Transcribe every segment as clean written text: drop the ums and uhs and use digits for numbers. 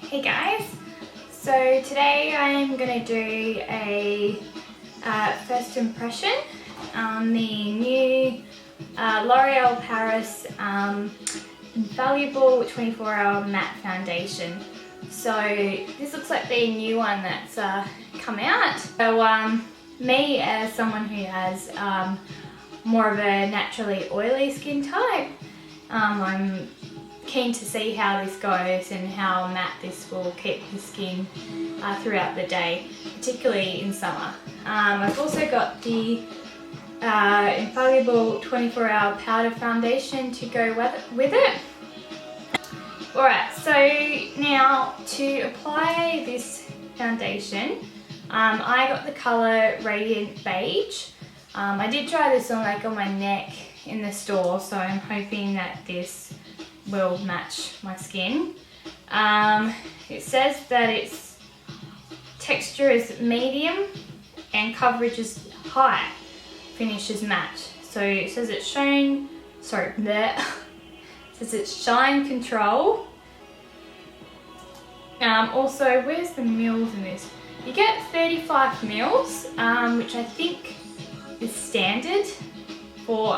Hey guys, so today I'm going to do a first impression on the new Loreal Paris Infallible 24-hour Matte Foundation. So this looks like the new one that's come out. So me as someone who has more of a naturally oily skin type, I'm keen to see how this goes and how matte this will keep the skin throughout the day, particularly in summer. I've also got the Infallible 24-hour Powder Foundation to go with it. Alright, so now to apply this foundation, I got the colour Radiant Beige. I did try this on my neck in the store, so I'm hoping that this will match my skin. It says that its texture is medium and coverage is high, finish is matte. So it says it's shine control. Also, where's the mils in this? You get 35 mils, which I think is standard for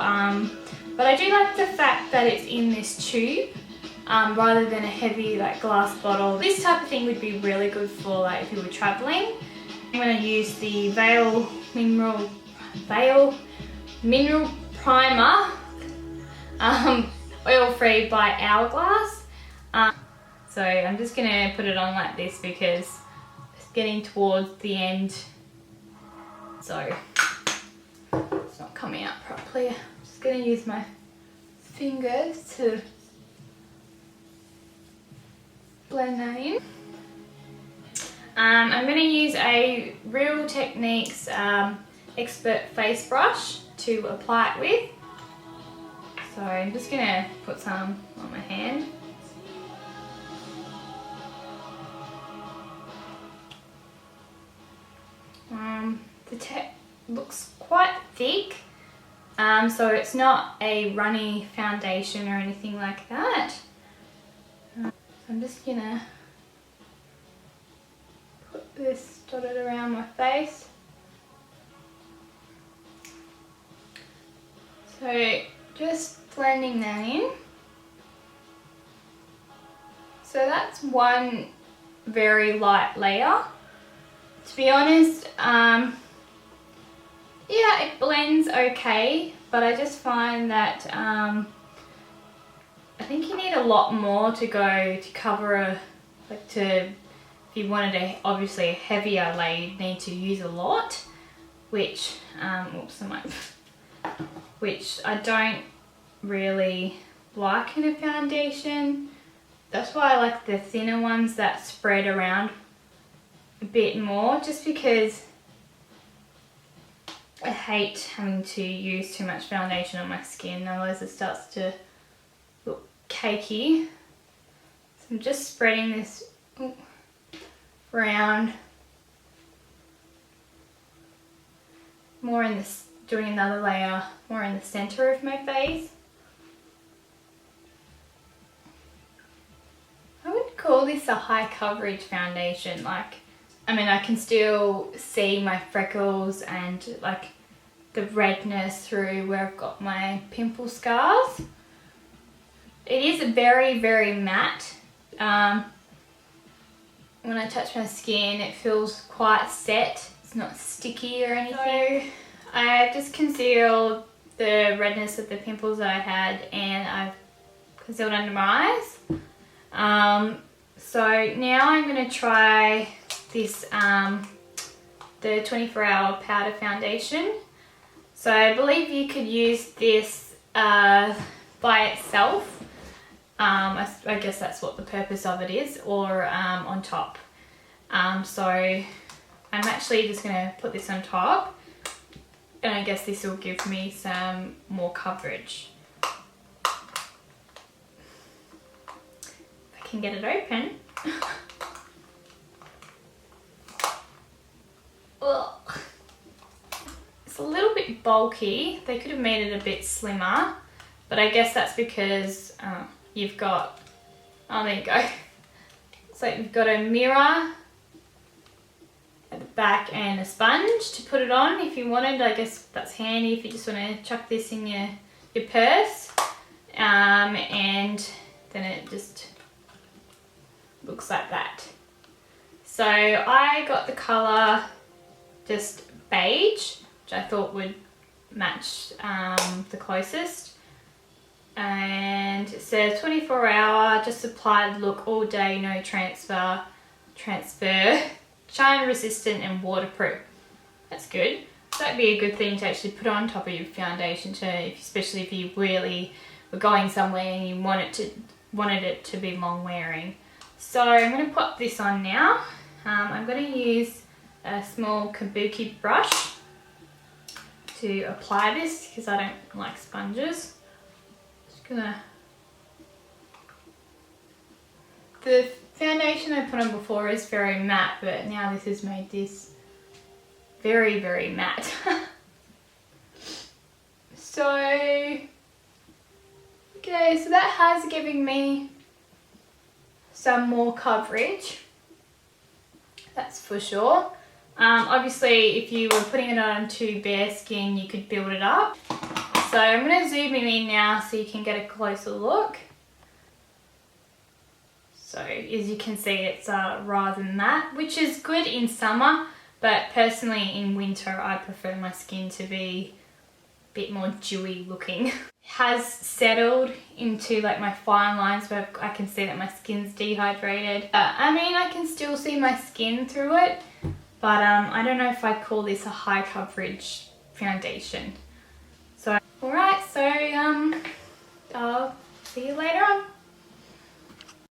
but I do like the fact that it's in this tube rather than a heavy glass bottle. This type of thing would be really good for if you were traveling. I'm going to use the Veil Mineral Primer, oil free by Hourglass. So I'm just going to put it on like this because it's getting towards the end, so it's not coming out properly. I'm just going to use my fingers to blend that in. I'm going to use a Real Techniques Expert Face Brush to apply it with. So I'm just going to put some on my hand. The tech looks quite thick, so it's not a runny foundation or anything like that. So I'm just gonna put this dotted around my face. So just blending that in. So that's one very light layer. To be honest, yeah, it blends okay, but I just find that I think you need a lot more to go to cover if you wanted obviously a heavier layer, you'd need to use a lot, which which I don't really like in a foundation. That's why I like the thinner ones that spread around a bit more, just because I hate having to use too much foundation on my skin, otherwise it starts to look cakey. So I'm just spreading this around, doing another layer more in the center of my face. I would call this a high coverage foundation. I can still see my freckles and the redness through where I've got my pimple scars. It is very, very matte. When I touch my skin, it feels quite set. It's not sticky or anything. So I just concealed the redness of the pimples that I had, and I've concealed under my eyes. So now I'm going to try this the 24-hour powder foundation. So I believe you could use this by itself. I guess that's what the purpose of it is, or on top. So I'm actually just going to put this on top, and I guess this will give me some more coverage. If I can get it open. It's a little bit bulky. They could have made it a bit slimmer, but I guess that's because you've got, oh there you go, looks like you've got a mirror at the back and a sponge to put it on if you wanted. I guess that's handy if you just want to chuck this in your purse. And then it just looks like that. So I got the colour just beige, which I thought would match the closest. And it says 24 hour, just applied look all day, no transfer, shine resistant and waterproof. That's good. That'd be a good thing to actually put on top of your foundation too, especially if you really were going somewhere and you wanted it to be long wearing. So I'm going to put this on now. I'm going to use a small kabuki brush to apply this because I don't like sponges. Just gonna. The foundation I put on before is very matte, but now this has made this very, very matte. So, okay, so that has given me some more coverage, that's for sure. Obviously, if you were putting it onto bare skin, you could build it up. So I'm going to zoom in now so you can get a closer look. So as you can see, it's rather matte, which is good in summer, but personally in winter I prefer my skin to be a bit more dewy looking. Has settled into like my fine lines where I can see that my skin's dehydrated. I mean, I can still see my skin through it, but I don't know if I'd call this a high coverage foundation. So alright, so I'll see you later on.